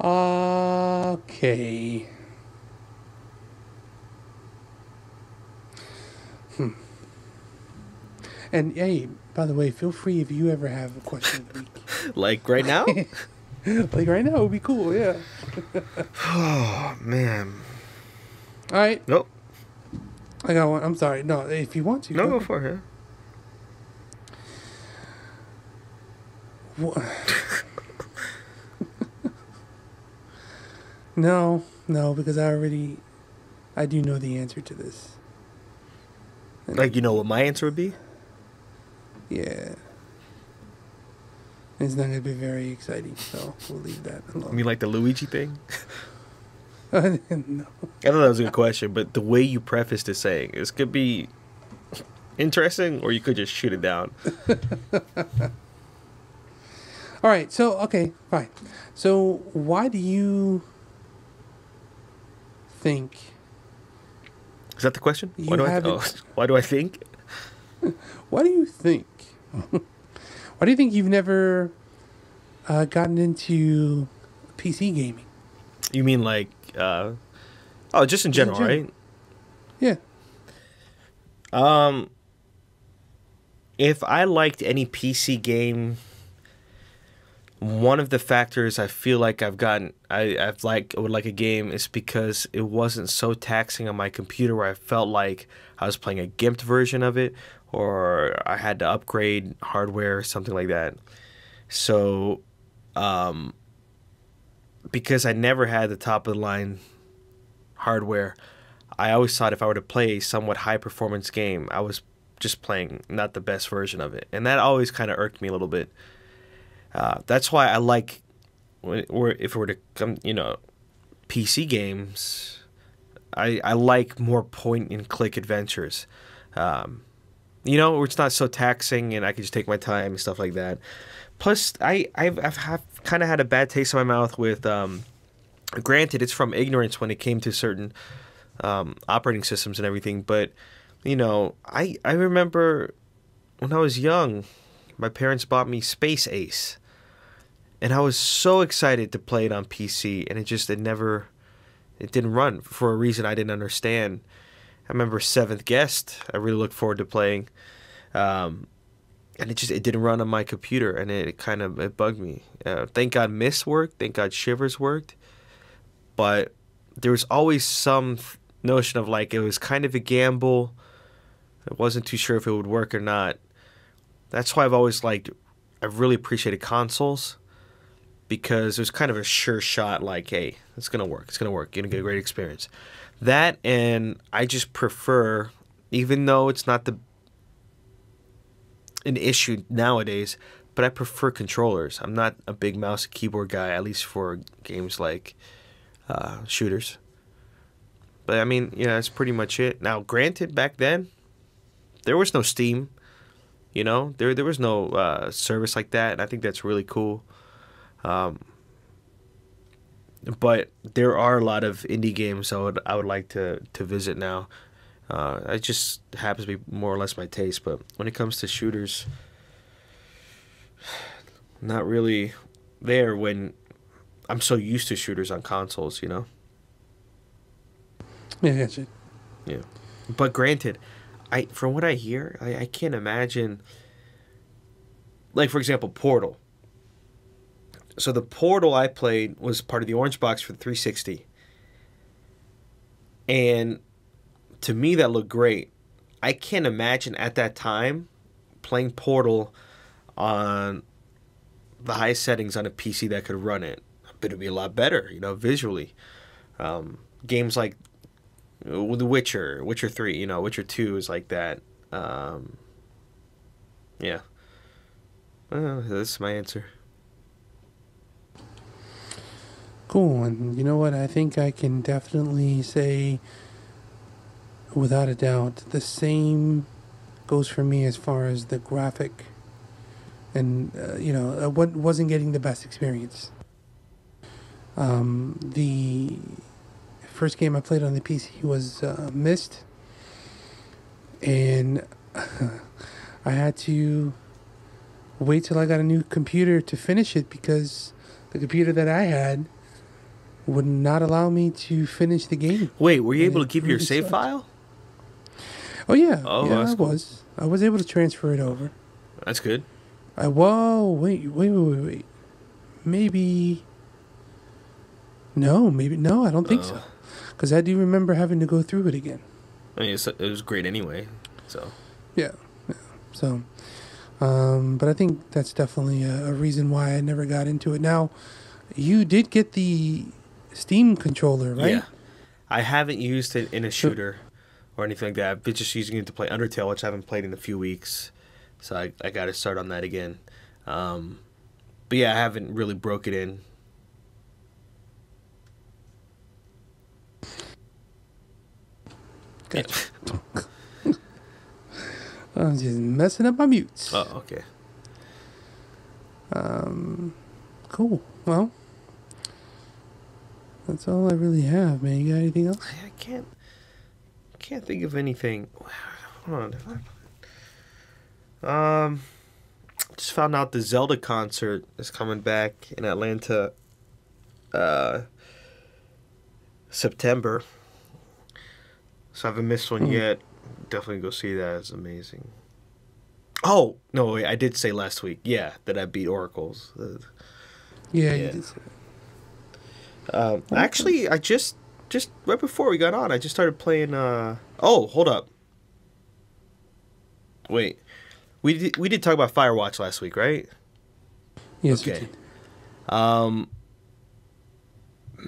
Okay. And hey, by the way, feel free if you ever have a question of the week. Like right now? Like right now would be cool, yeah. Oh, man. All right. Nope. I got one. I'm sorry. No, if you want to. No, go for it. No, because I do know the answer to this. Like, you know what my answer would be? Yeah. It's not going to be very exciting, so we'll leave that alone. You mean like the Luigi thing? No. I thought that was a good question, but the way you prefaced it saying, this could be interesting, or you could just shoot it down. All right, so, okay, fine. So, why do you think... Is that the question? You Why do I think? Why do you think... Why do you think you've never gotten into PC gaming? You mean like... just in general, right? Yeah. If I liked any PC game, one of the factors I feel like I would like a game is because it wasn't so taxing on my computer where I felt like I was playing a gimped version of it or I had to upgrade hardware or something like that. So, because I never had the top of the line hardware, I always thought if I were to play a somewhat high performance game, I was just playing not the best version of it. And that always kind of irked me a little bit. That's why I like, or if it were to come, PC games, I like more point and click adventures. Where it's not so taxing and I can just take my time and stuff like that. Plus, I've kind of had a bad taste in my mouth with, granted, it's from ignorance when it came to certain operating systems and everything, but, I remember when I was young, my parents bought me Space Ace, and I was so excited to play it on PC, and it didn't run for a reason I didn't understand. I remember Seventh Guest, I really looked forward to playing, and it didn't run on my computer, and it bugged me. Thank God Myst worked, thank God Shivers worked, but there was always some notion of like it was kind of a gamble. I wasn't too sure if it would work or not. That's why I've really appreciated consoles, because there's kind of a sure shot like, hey, it's going to work. It's going to work. You're going to get a great experience. That, and I just prefer, even though it's not an issue nowadays, but I prefer controllers. I'm not a big mouse and keyboard guy, at least for games like shooters. But I mean, that's pretty much it. Now, granted, back then, there was no Steam. There was no service like that, and I think that's really cool. But there are a lot of indie games I would like to visit now. It just happens to be more or less my taste, but when it comes to shooters, not really there when I'm so used to shooters on consoles, Yeah, gotcha. Yeah. But granted, I from what I hear, I can't imagine. Like for example, Portal. So the Portal I played was part of the Orange Box for the 360, and to me that looked great. I can't imagine at that time playing Portal on the highest settings on a PC that could run it. But it'd be a lot better, visually. Games like The Witcher, Witcher 3, Witcher 2 is like that. Yeah. That's my answer. Cool. And you know what? I think I can definitely say, without a doubt, the same goes for me as far as the graphic. And, what wasn't getting the best experience. The first game I played on the PC was Myst. And I had to wait till I got a new computer to finish it because the computer that I had would not allow me to finish the game. Wait, were you able to keep really your save sucked. file? Oh yeah, Oh, yeah, that's I cool. was. I was able to transfer it over. That's good. Whoa, wait. Maybe. No, I don't think so. Because I do remember having to go through it again. I mean, it was great anyway. So Yeah. So, but I think that's definitely a reason why I never got into it. Now, you did get the Steam controller, right? yeah, I haven't used it in a shooter or anything like that. I've been just using it to play Undertale, which I haven't played in a few weeks. So I got to start on that again. But yeah, I haven't really broke it in. Gotcha. I'm just messing up my mutes. Oh, okay. Cool. Well, that's all I really have, man. You got anything else? I can't think of anything. Hold on. Just found out the Zelda concert is coming back in Atlanta, September. So I haven't missed one yet. Definitely go see that. It's amazing. Oh no! Wait, I did say last week, yeah, that I beat Oracles. Yeah, Yeah. you did say that. Actually, I just right before we got on, I just started playing. Oh, hold up. Wait, we did talk about Firewatch last week, right? Yes, you Okay. did.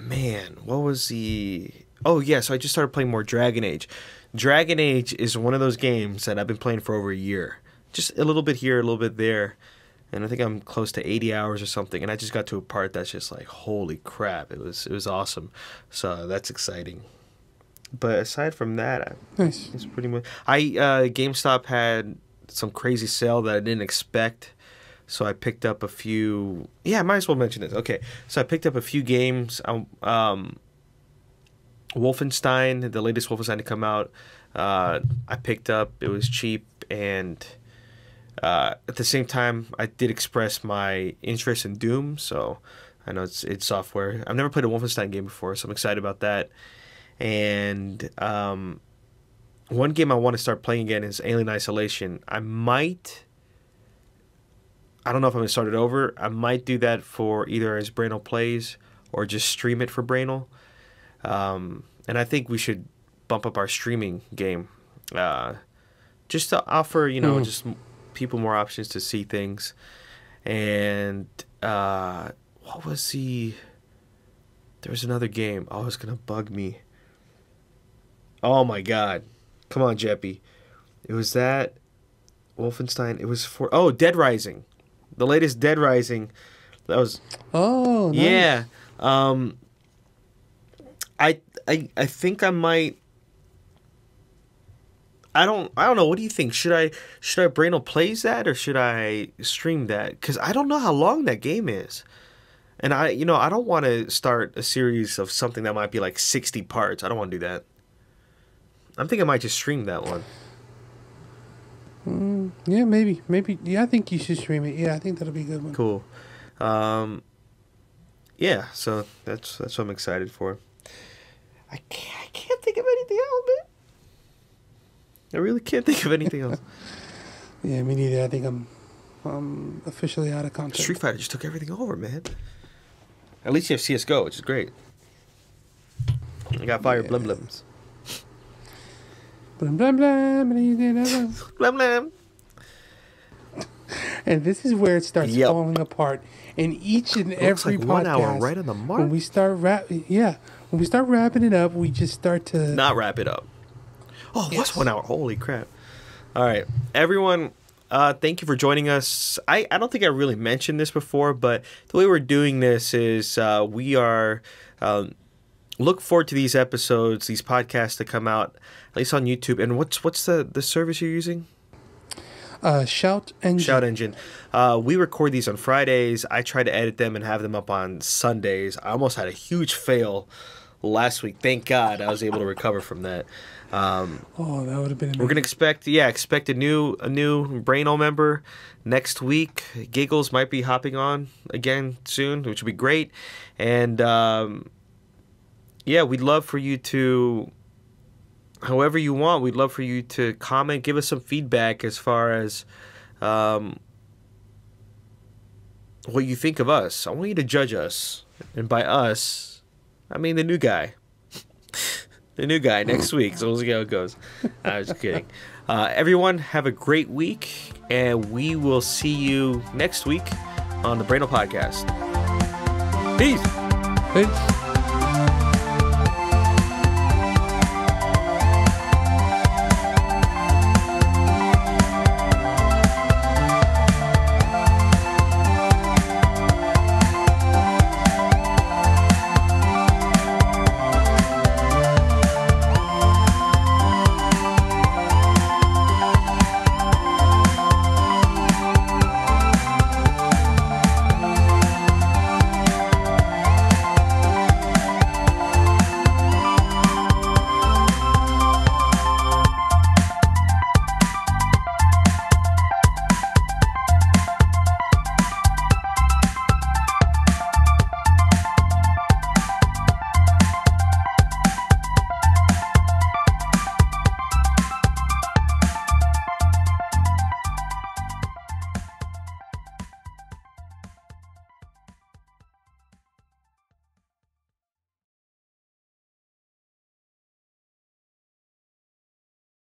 Man, what was the? Oh yeah, so I just started playing more Dragon Age. Dragon Age is one of those games that I've been playing for over a year. Just a little bit here, a little bit there. And I think I'm close to 80 hours or something. And I just got to a part that's just like, holy crap. It was awesome. So that's exciting. But aside from that, Nice. it's pretty much... GameStop had some crazy sale that I didn't expect. So I picked up a few... Yeah, I might as well mention this. Okay, so I picked up a few games. Wolfenstein, the latest Wolfenstein to come out, I picked up. It was cheap, and at the same time, I did express my interest in Doom. So I know it's software. I've never played a Wolfenstein game before, so I'm excited about that. And one game I want to start playing again is Alien Isolation. I don't know if I'm going to start it over. I might do that for either as Brainal plays or just stream it for Brainal. And I think we should bump up our streaming game, just to offer, just people more options to see things. And what was there was another game. Oh, it's gonna bug me. Oh my God, come on, Jepi. It was that Wolfenstein. It was Dead Rising, the latest Dead Rising. That was Oh, nice. yeah. I think I might. I don't know. What do you think? Should I Brainal plays that or should I stream that? Because I don't know how long that game is, and I don't want to start a series of something that might be like 60 parts. I don't want to do that. I'm thinking I might just stream that one. Yeah, maybe. Yeah, I think you should stream it. Yeah, I think that'll be a good one. Cool. Yeah. So that's what I'm excited for. I can't think of anything else, man. I really can't think of anything else. Yeah, me neither. I think I'm officially out of content. Street Fighter just took everything over, man. At least you have CS:GO, which is great. I got fire blum blums. Blum blum blum. Blum blum. And this is where it starts falling apart. In each and every like podcast, 1 hour right on the mark. When we start wrapping it up, we just start to not wrap it up. Oh, what's 1 hour? Holy crap! All right, everyone. Thank you for joining us. I don't think I really mentioned this before, but the way we're doing this is we are look forward to these episodes, these podcasts to come out, at least on YouTube. And what's the service you're using? Shout Engine. Shout Engine. We record these on Fridays. I try to edit them and have them up on Sundays. I almost had a huge fail last week. Thank God I was able to recover from that. That would have been amazing. We're gonna expect a new Brainal member next week. Giggles might be hopping on again soon, which would be great. And we'd love for you to, however you want, we'd love for you to comment, give us some feedback as far as what you think of us. I want you to judge us, and by us, I mean the new guy. The new guy next week, so we'll see how it goes. I was just kidding. Everyone, have a great week, and we will see you next week on the Brainal Podcast. Peace. Peace.